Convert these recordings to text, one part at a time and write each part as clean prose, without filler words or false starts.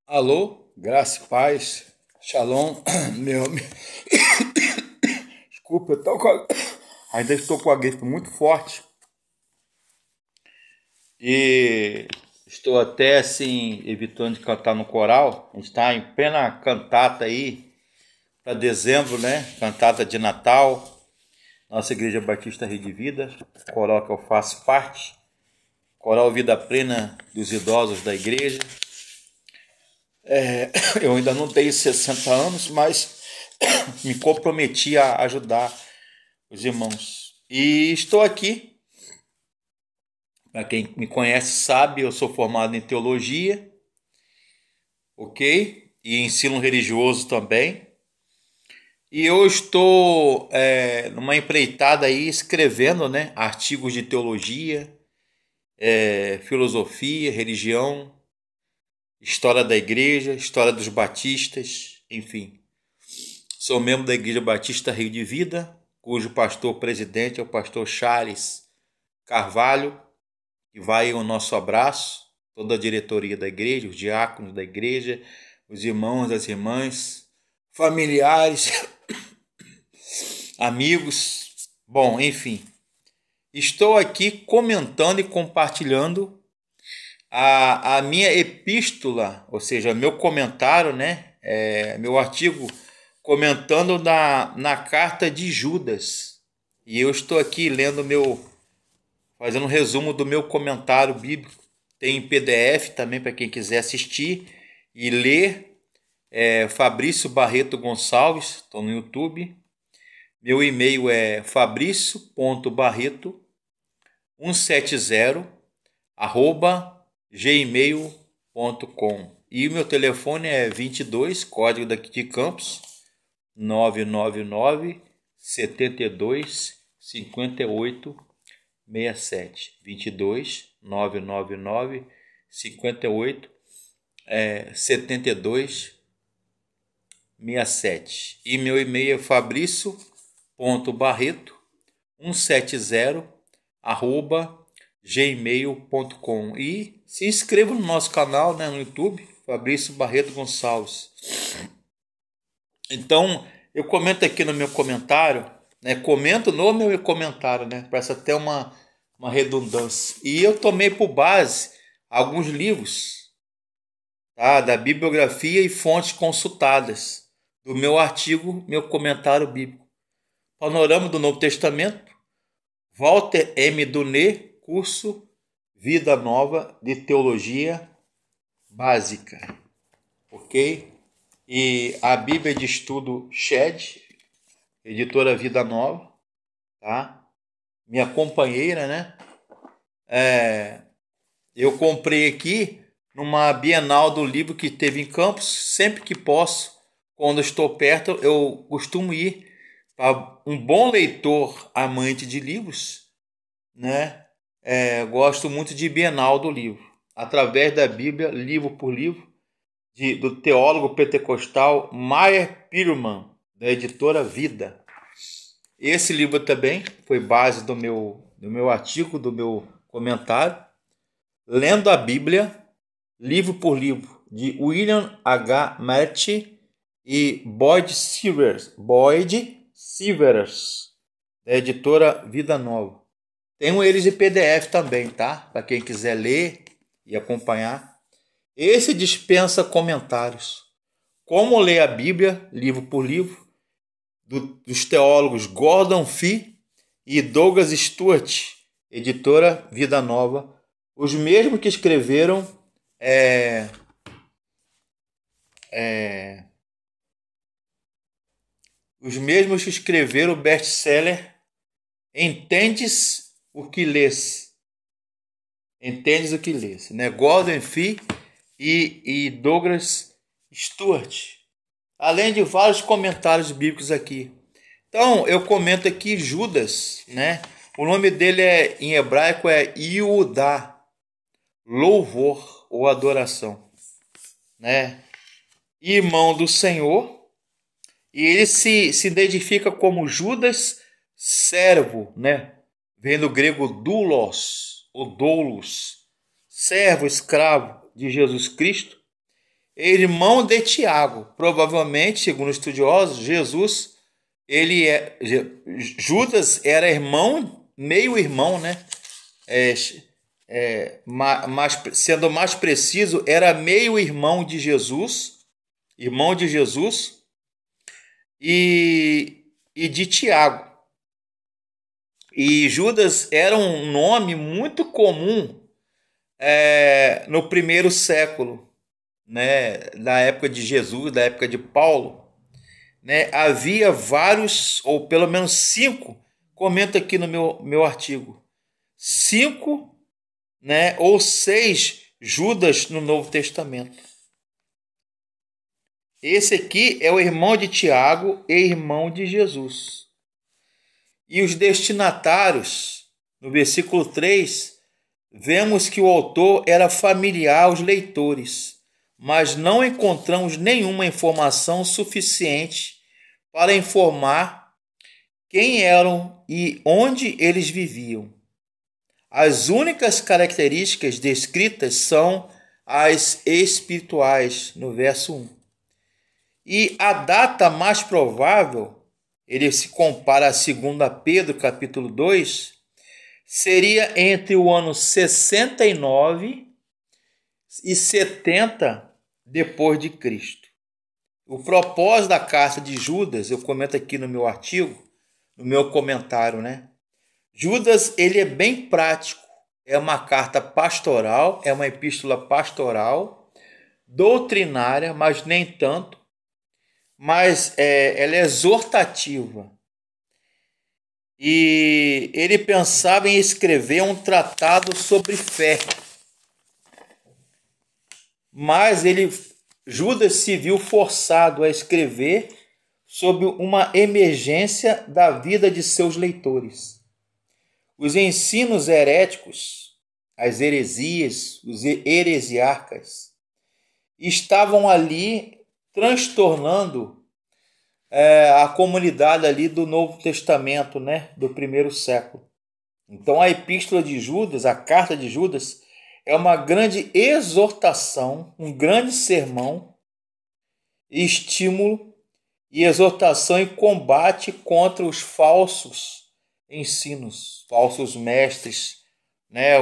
Alô, graça e paz, shalom, meu amigo. Desculpa, ainda estou com a gripe muito forte e estou até assim evitando de cantar no coral. A gente está em plena cantata aí para dezembro, né? Cantata de Natal, nossa Igreja Batista Rede de Vida, coral que eu faço parte, coral Vida Plena dos idosos da igreja. Eu ainda não tenho 60 anos, mas me comprometi a ajudar os irmãos. E estou aqui, para quem me conhece sabe, eu sou formado em teologia, ok? E ensino religioso também. E eu estou numa empreitada aí escrevendo, né, artigos de teologia, filosofia, religião, história da igreja, história dos batistas, enfim. Sou membro da Igreja Batista Rio de Vida, cujo pastor-presidente é o pastor Charles Carvalho, e vai o nosso abraço, toda a diretoria da igreja, os diáconos da igreja, os irmãos, as irmãs, familiares, amigos. Bom, enfim, estou aqui comentando e compartilhando a minha epístola, ou seja, meu comentário, né? Meu artigo comentando na carta de Judas. E eu estou aqui fazendo um resumo do meu comentário bíblico. Tem em PDF também para quem quiser assistir e ler. Fabrício Barreto Gonçalves, estou no YouTube. Meu e-mail é fabricio.barreto170@gmail.com e o meu telefone é 22, código daqui de Campos, 999 72 58 67 22 999 58 72 67. E meu e-mail é fabricio.barreto170@gmail.com. E se inscreva no nosso canal, né, no YouTube, Fabrício Barreto Gonçalves. Então, eu comento aqui no meu comentário, né, comento no meu comentário, né, parece até uma redundância. E eu tomei por base alguns livros, tá, da bibliografia e fontes consultadas do meu artigo, meu comentário bíblico. Panorama do Novo Testamento, Walter M. Dunet, curso Vida Nova de Teologia Básica, ok? E a Bíblia de Estudo Shed, editora Vida Nova, tá? Minha companheira, né? Eu comprei aqui numa Bienal do Livro que teve em Campos. Sempre que posso, quando estou perto, eu costumo ir. Para um bom leitor amante de livros, né? Gosto muito de Bienal do Livro, através da Bíblia, livro por livro, do teólogo pentecostal Meyer Pirman, da editora Vida. Esse livro também foi base do meu artigo, do meu comentário. Lendo a Bíblia, livro por livro, de William H. Marty e Boyd Sivers, da editora Vida Nova. Tenho eles em PDF também, tá? Para quem quiser ler e acompanhar. Esse dispensa comentários. Como ler a Bíblia, livro por livro, dos teólogos Gordon Fee e Douglas Stuart, editora Vida Nova, os mesmos que escreveram o best-seller Entendes o que lês. Entendes o que lês, né? Gordon Fee e Douglas Stuart. Além de vários comentários bíblicos aqui. Então, eu comento aqui Judas, né? O nome dele em hebraico é Yehudá, louvor ou adoração, né? Irmão do Senhor. E ele se identifica como Judas, servo, né? Vem do grego doulos, ou doulos, servo, escravo de Jesus Cristo. irmão de Tiago. Provavelmente, segundo estudiosos, Judas era irmão, meio irmão, né? Sendo mais preciso, era meio irmão de Jesus e de Tiago. E Judas era um nome muito comum no primeiro século, né? Na época de Jesus, da época de Paulo, né? Havia vários, ou pelo menos 5, comenta aqui no meu artigo, 5, né, ou 6 Judas no Novo Testamento. Esse aqui é o irmão de Tiago e irmão de Jesus. E os destinatários, no versículo 3, vemos que o autor era familiar aos leitores, mas não encontramos nenhuma informação suficiente para informar quem eram e onde eles viviam. As únicas características descritas são as espirituais, no verso 1. E a data mais provável, ele se compara a 2 Pedro, capítulo 2, seria entre o ano 69 e 70 depois de Cristo. O propósito da carta de Judas, eu comento aqui no meu artigo, no meu comentário, né? Judas, ele é bem prático, é uma carta pastoral, é uma epístola pastoral, doutrinária, mas nem tanto, mas ela é exortativa. E ele pensava em escrever um tratado sobre fé, mas Judas se viu forçado a escrever sob uma emergência da vida de seus leitores. Os ensinos heréticos, as heresias, os heresiarcas, estavam ali transtornando a comunidade ali do Novo Testamento, né, do primeiro século. Então a epístola de Judas, a carta de Judas, é uma grande exortação, um grande sermão, estímulo e exortação e combate contra os falsos ensinos, falsos mestres, né,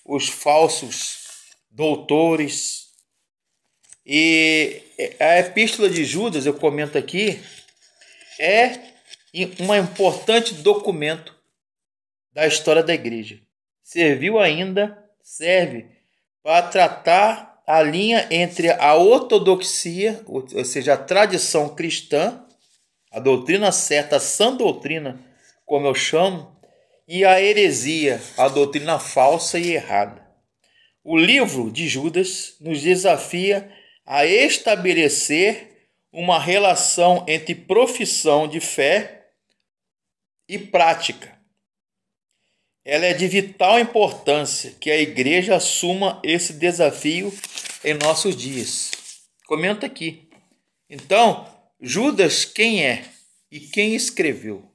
os falsos doutores. E a epístola de Judas, eu comento aqui, é um importante documento da história da igreja. Serve para tratar a linha entre a ortodoxia, ou seja, a tradição cristã, a doutrina certa, a sã doutrina, como eu chamo, e a heresia, a doutrina falsa e errada. O livro de Judas nos desafia a estabelecer uma relação entre profissão de fé e prática. Ela é de vital importância que a igreja assuma esse desafio em nossos dias. Comenta aqui. Então, Judas quem é e quem escreveu?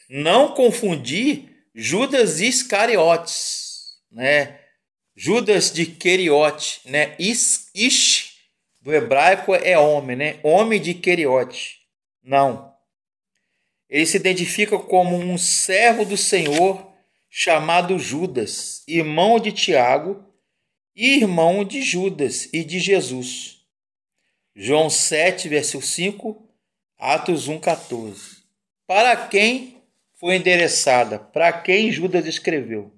Não confundir Judas Iscariotes, né? Judas de Queriote, né? Ish do hebraico é homem, né? Homem de Queriote. Não. Ele se identifica como um servo do Senhor chamado Judas, irmão de Tiago e irmão de Judas e de Jesus. João 7, versículo 5, Atos 1, 14. Para quem foi endereçada? Para quem Judas escreveu?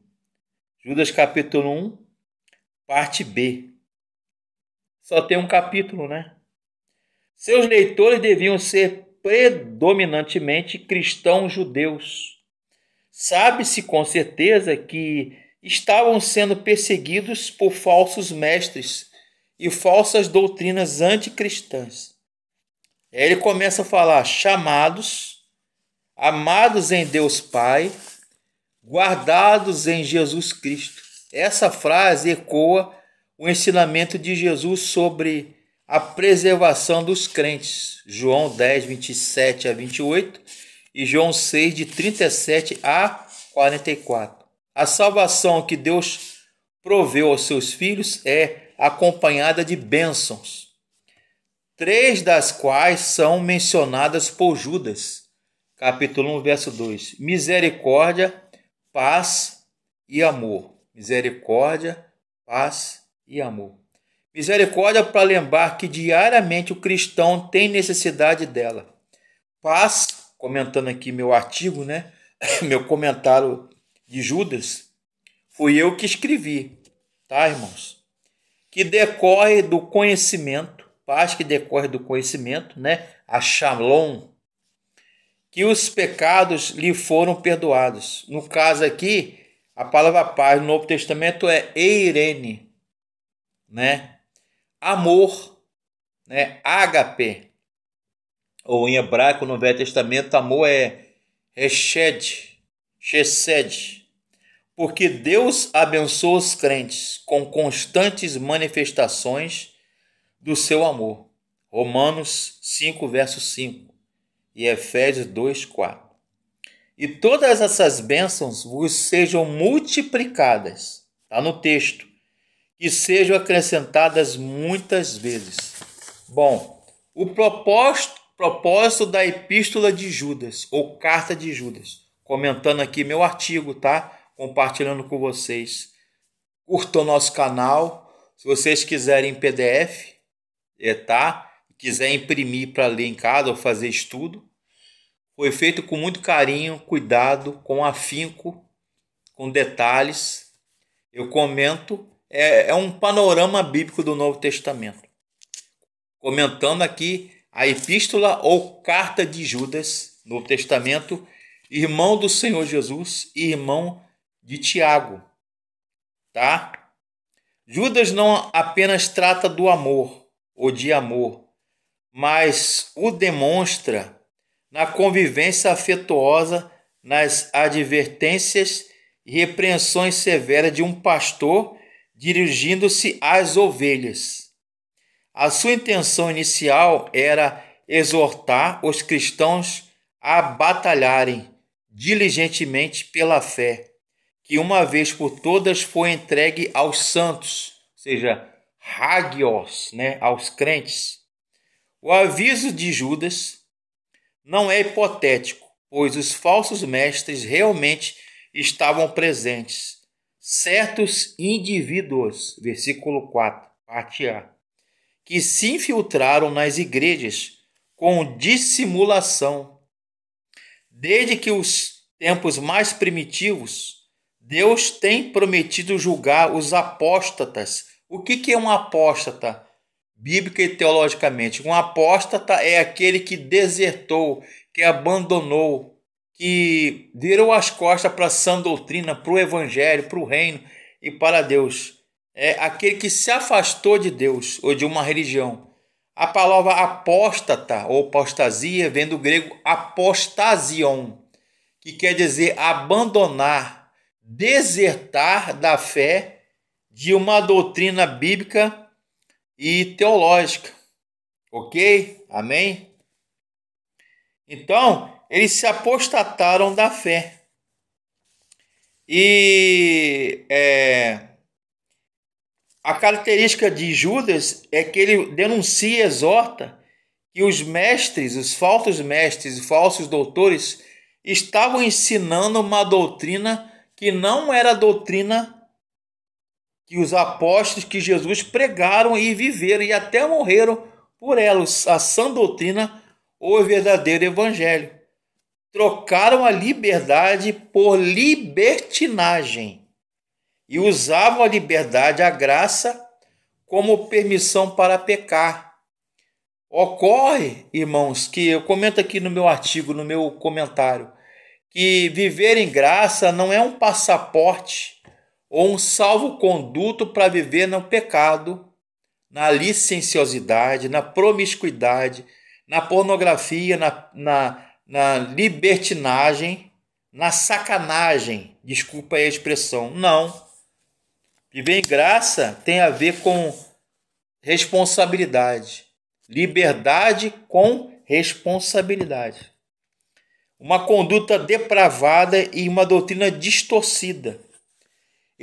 Judas capítulo 1, parte B. Só tem um capítulo, né? Seus leitores deviam ser predominantemente cristãos judeus. Sabe-se com certeza que estavam sendo perseguidos por falsos mestres e falsas doutrinas anticristãs. Ele começa a falar chamados, amados em Deus Pai, guardados em Jesus Cristo. Essa frase ecoa o ensinamento de Jesus sobre a preservação dos crentes. João 10, 27 a 28 e João 6, de 37 a 44. A salvação que Deus proveu aos seus filhos é acompanhada de bênçãos, 3 das quais são mencionadas por Judas. Capítulo 1, verso 2. Misericórdia, paz e amor. Misericórdia, paz e amor. Misericórdia para lembrar que diariamente o cristão tem necessidade dela. Paz, comentando aqui meu artigo, né? Meu comentário de Judas, fui eu que escrevi, tá, irmãos? Que decorre do conhecimento, paz que decorre do conhecimento, né? A shalom, que os pecados lhe foram perdoados. No caso aqui, a palavra paz no Novo Testamento é eirene, né? Amor, né? Ágape. Ou em hebraico, no Velho Testamento, amor é Hesed, Chesed. Porque Deus abençoa os crentes com constantes manifestações do seu amor. Romanos 5, verso 5 e Efésios 2, 4. E todas essas bênçãos vos sejam multiplicadas, está no texto, e sejam acrescentadas muitas vezes. Bom, o propósito da epístola de Judas, ou carta de Judas, comentando aqui meu artigo, tá? Compartilhando com vocês. Curtam o nosso canal. Se vocês quiserem em PDF, tá? Quiser imprimir para ler em casa ou fazer estudo, foi feito com muito carinho, cuidado, com afinco, com detalhes. Eu comento, é um panorama bíblico do Novo Testamento. Comentando aqui a epístola ou carta de Judas, Novo Testamento, irmão do Senhor Jesus e irmão de Tiago, tá? Judas não apenas trata do amor ou de amor, mas o demonstra na convivência afetuosa, nas advertências e repreensões severas de um pastor dirigindo-se às ovelhas. A sua intenção inicial era exortar os cristãos a batalharem diligentemente pela fé, que uma vez por todas foi entregue aos santos, ou seja, hagios, né, aos crentes. O aviso de Judas não é hipotético, pois os falsos mestres realmente estavam presentes. Certos indivíduos, versículo 4, parte A, que se infiltraram nas igrejas com dissimulação. Desde que os tempos mais primitivos, Deus tem prometido julgar os apóstatas. O que é um apóstata? Bíblica e teologicamente. Um apóstata é aquele que desertou, que abandonou, que virou as costas para a sã doutrina, para o evangelho, para o reino e para Deus. É aquele que se afastou de Deus ou de uma religião. A palavra apóstata ou apostasia vem do grego apostasion, que quer dizer abandonar, desertar da fé de uma doutrina bíblica e teológica. Ok? Amém? Então, eles se apostataram da fé. E a característica de Judas é que ele denuncia e exorta que os mestres, os falsos mestres e falsos doutores estavam ensinando uma doutrina que não era a doutrina que os apóstolos que Jesus pregaram e viveram e até morreram por ela, a sã doutrina ou o verdadeiro evangelho. Trocaram a liberdade por libertinagem e usavam a liberdade, a graça, como permissão para pecar. Ocorre, irmãos, que eu comento aqui no meu artigo, no meu comentário, que viver em graça não é um passaporte ou um salvo-conduto para viver no pecado, na licenciosidade, na promiscuidade, na pornografia, na libertinagem, na sacanagem. Desculpa aí a expressão. Não. Viver em graça tem a ver com responsabilidade. Liberdade com responsabilidade. Uma conduta depravada e uma doutrina distorcida.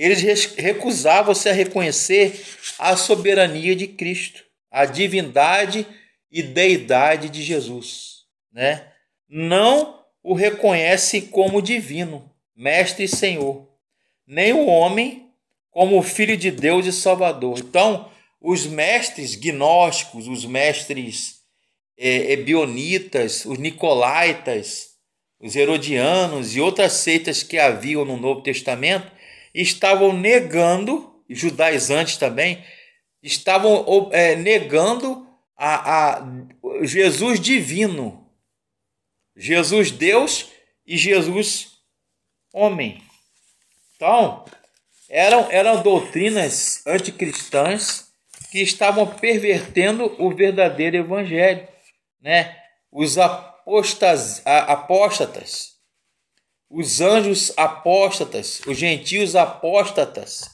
Eles recusavam-se a reconhecer a soberania de Cristo, a divindade e deidade de Jesus, né? Não o reconhecem como divino, mestre e senhor, nem o homem como filho de Deus e salvador. Então, os mestres gnósticos, os mestres ebionitas, os nicolaítas, os herodianos e outras seitas que haviam no Novo Testamento estavam negando, judaizantes também, estavam negando a Jesus divino, Jesus Deus e Jesus homem. Então, eram doutrinas anticristãs que estavam pervertendo o verdadeiro evangelho, né? Os apóstatas, os anjos apóstatas, os gentios apóstatas,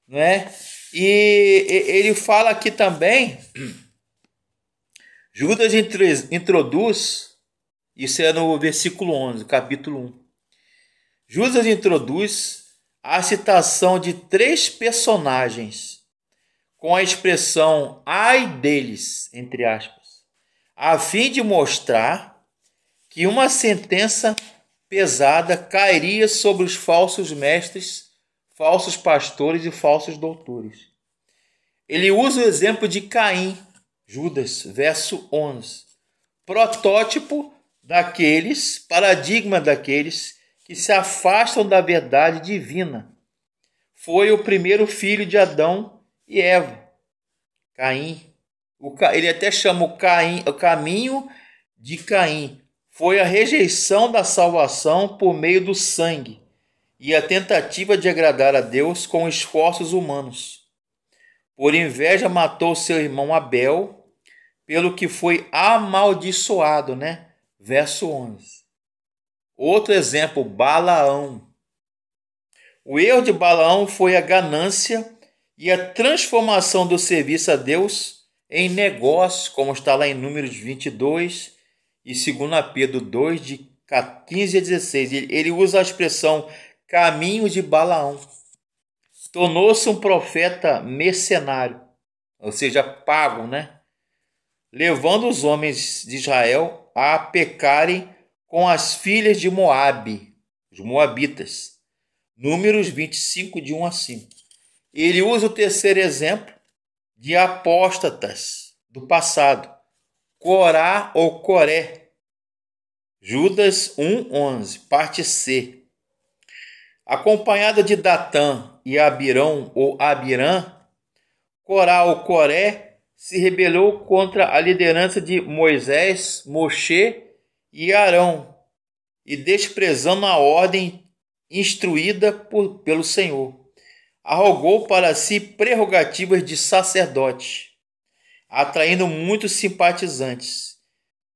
né? E ele fala aqui também, Judas introduz, isso é no versículo 11, capítulo 1. Judas introduz a citação de 3 personagens com a expressão ai deles, entre aspas, a fim de mostrar que uma sentença pesada cairia sobre os falsos mestres, falsos pastores e falsos doutores. Ele usa o exemplo de Caim, Judas, verso 11, protótipo daqueles, paradigma daqueles que se afastam da verdade divina. Foi o primeiro filho de Adão e Eva, Caim. Ele até chama o caminho de Caim. Foi a rejeição da salvação por meio do sangue e a tentativa de agradar a Deus com esforços humanos. Por inveja matou seu irmão Abel, pelo que foi amaldiçoado, né? Verso 11. Outro exemplo, Balaão. O erro de Balaão foi a ganância e a transformação do serviço a Deus em negócio, como está lá em Números 22 e 2 Pedro 2, de 15 a 16. Ele usa a expressão caminho de Balaão. Tornou-se um profeta mercenário, ou seja, pago, né? Levando os homens de Israel a pecarem com as filhas de Moabe, os moabitas. Números 25, de 1 a 5. Ele usa o terceiro exemplo de apóstatas do passado, Corá ou Coré. Judas 1:11, parte C. Acompanhada de Datã e Abirão ou Abirã, Corá ou Coré se rebelou contra a liderança de Moisés, Moshe e Arão, e desprezando a ordem instruída pelo Senhor, arrogou para si prerrogativas de sacerdote, atraindo muitos simpatizantes.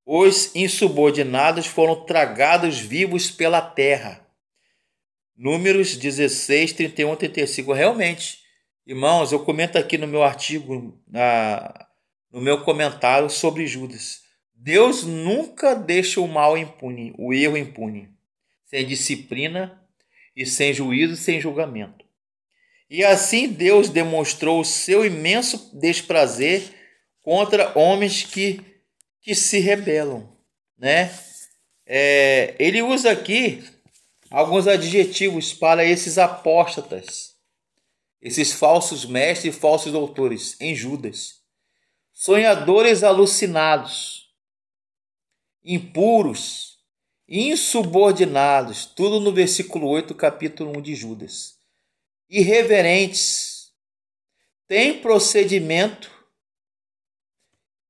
Os insubordinados foram tragados vivos pela terra. Números 16, 31 a 35. Realmente, irmãos, eu comento aqui no meu artigo, no meu comentário sobre Judas. Deus nunca deixa o mal impune, o erro impune, sem disciplina e sem juízo, sem julgamento. E assim Deus demonstrou o seu imenso desprazer contra homens que se rebelam, né? Ele usa aqui alguns adjetivos para esses apóstatas, esses falsos mestres e falsos doutores em Judas. Sonhadores alucinados, impuros, insubordinados, tudo no versículo 8, capítulo 1 de Judas. Irreverentes, têm procedimento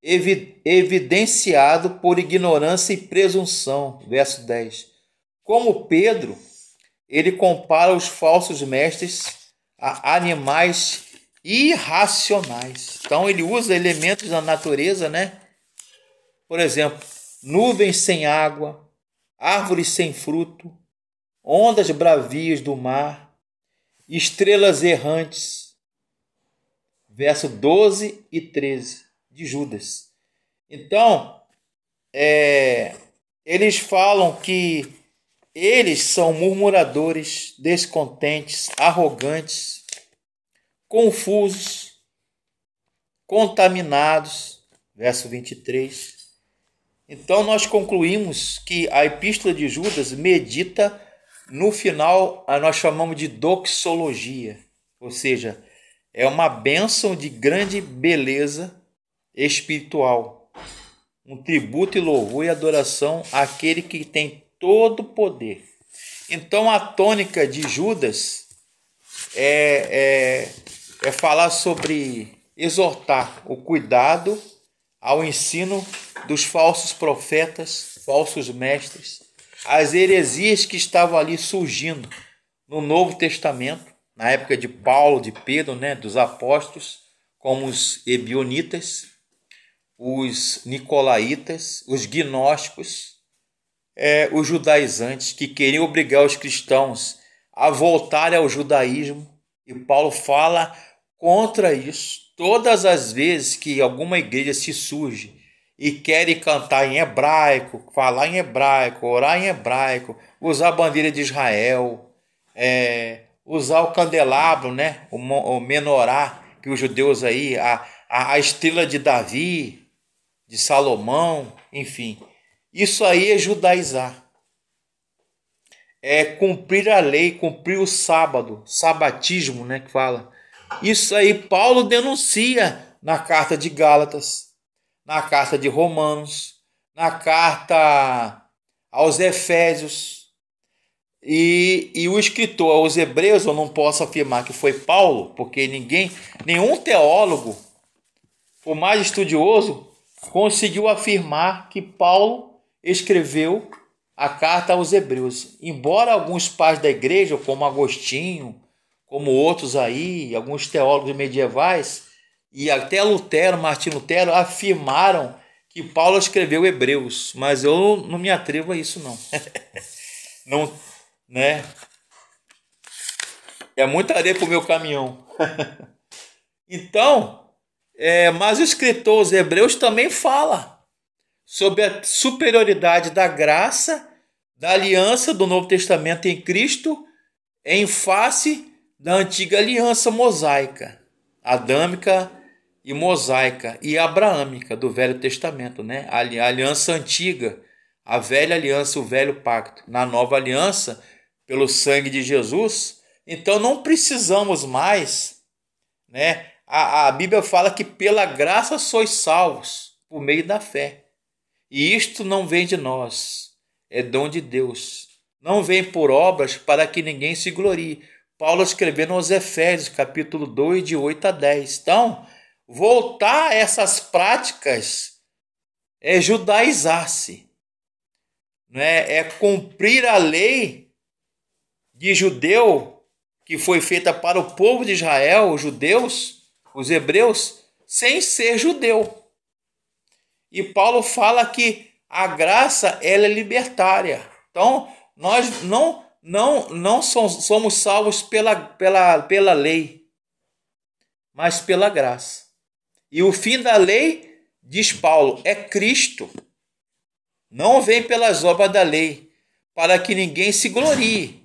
evidenciado por ignorância e presunção. Verso 10. Como Pedro, ele compara os falsos mestres a animais irracionais. Então ele usa elementos da natureza, né? Por exemplo, nuvens sem água, árvores sem fruto, ondas bravias do mar, estrelas errantes. Verso 12 e 13 de Judas. Então, eles falam que Eles são murmuradores, descontentes, arrogantes, confusos, contaminados. Verso 23. Então nós concluímos que a epístola de Judas medita no final, nós chamamos de doxologia, ou seja, é uma bênção de grande beleza espiritual, um tributo e louvor e adoração àquele que tem todo o poder. Então a tônica de Judas é falar sobre exortar o cuidado ao ensino dos falsos profetas, falsos mestres, as heresias que estavam ali surgindo no Novo Testamento, na época de Paulo, de Pedro, dos apóstolos, como os ebionitas, os nicolaítas, os gnósticos, os judaizantes, que queriam obrigar os cristãos a voltarem ao judaísmo. E Paulo fala contra isso. Todas as vezes que alguma igreja se surge e querem cantar em hebraico, falar em hebraico, orar em hebraico, usar a bandeira de Israel, usar o candelabro, o menorá, que os judeus aí, a estrela de Davi, de Salomão, enfim. Isso aí é judaizar. É cumprir a lei, cumprir o sábado, sabatismo, que fala. Isso aí Paulo denuncia na carta de Gálatas, na carta de Romanos, na carta aos Efésios. E o escritor aos Hebreus, eu não posso afirmar que foi Paulo, porque nenhum teólogo, por mais estudioso, conseguiu afirmar que Paulo escreveu a carta aos Hebreus. Embora alguns pais da igreja, como Agostinho, como outros aí, alguns teólogos medievais, e até Lutero, Martinho Lutero, afirmaram que Paulo escreveu Hebreus, mas eu não me atrevo a isso não. Não, é muita areia para o meu caminhão. Então, mas o escritor aos Hebreus também fala sobre a superioridade da graça, da aliança do Novo Testamento em Cristo, em face da antiga aliança mosaica, adâmica e mosaica, e abraâmica do Velho Testamento, a aliança antiga, a velha aliança, o velho pacto. Na nova aliança, pelo sangue de Jesus, então não precisamos mais, a Bíblia fala que pela graça sois salvos, por meio da fé. E isto não vem de nós, é dom de Deus. Não vem por obras para que ninguém se glorie. Paulo escrevendo aos Efésios, capítulo 2, de 8 a 10. Então, voltar a essas práticas é judaizar-se. É cumprir a lei de judeu que foi feita para o povo de Israel, os judeus, os hebreus, sem ser judeu. E Paulo fala que a graça ela é libertária. Então, nós não somos salvos pela lei, mas pela graça. E o fim da lei, diz Paulo, é Cristo. Não vem pelas obras da lei, para que ninguém se glorie.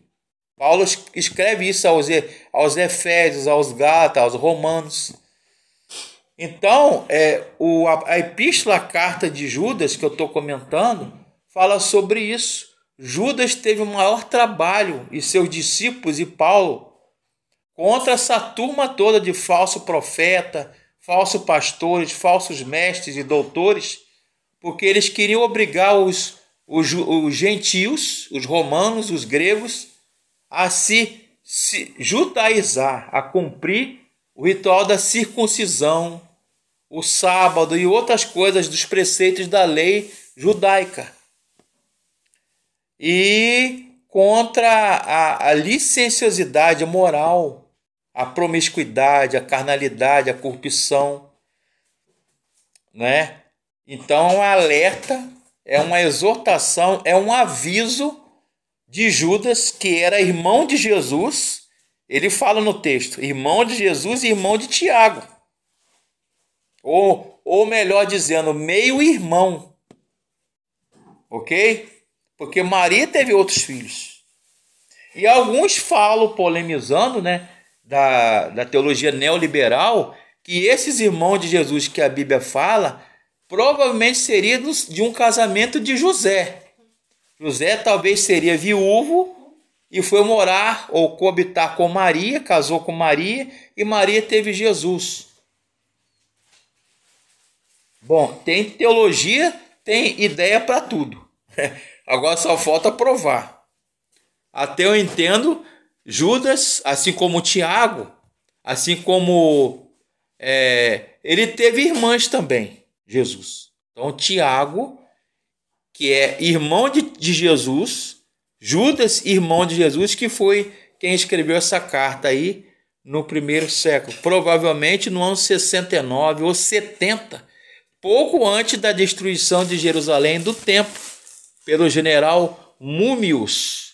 Paulo escreve isso aos Efésios, aos Gálatas, aos Romanos. Então, a epístola, a carta de Judas, que eu estou comentando, fala sobre isso. Judas teve o maior trabalho, e seus discípulos e Paulo, contra essa turma toda de falso profeta, falsos pastores, falsos mestres e doutores, porque eles queriam obrigar os gentios, os romanos, os gregos, a se judaizar, a cumprir o ritual da circuncisão, o sábado e outras coisas dos preceitos da lei judaica. E contra a licenciosidade moral, a promiscuidade, a carnalidade, a corrupção. Então é um alerta, é uma exortação, é um aviso de Judas, que era irmão de Jesus. Ele fala no texto, irmão de Jesus e irmão de Tiago. Ou melhor dizendo, meio-irmão. Ok? porque Maria teve outros filhos. E alguns falam, polemizando, né, da teologia neoliberal, que esses irmãos de Jesus que a Bíblia fala, provavelmente seriam de um casamento de José. José talvez seria viúvo e foi morar ou coabitar com Maria, casou com Maria, e Maria teve Jesus. Bom, tem teologia, tem ideia para tudo. Agora só falta provar. Até eu entendo, Judas, assim como Tiago, assim como ele teve irmãs também, Jesus. Então Tiago, que é irmão de Jesus, Judas, irmão de Jesus, que foi quem escreveu essa carta aí no primeiro século, provavelmente no ano 69 ou 70, pouco antes da destruição de Jerusalém do templo pelo general Múmius,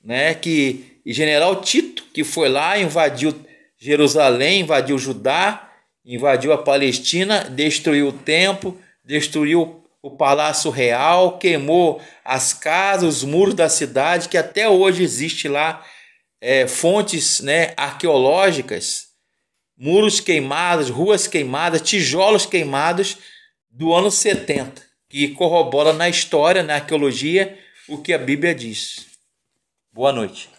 né? Que general Tito, que foi lá, invadiu Jerusalém, invadiu Judá, invadiu a Palestina, destruiu o templo, destruiu o palácio real, queimou as casas, os muros da cidade, que até hoje existe lá fontes, né, arqueológicas, muros queimados, ruas queimadas, tijolos queimados do ano 70, que corrobora na história, na arqueologia, o que a Bíblia diz. Boa noite.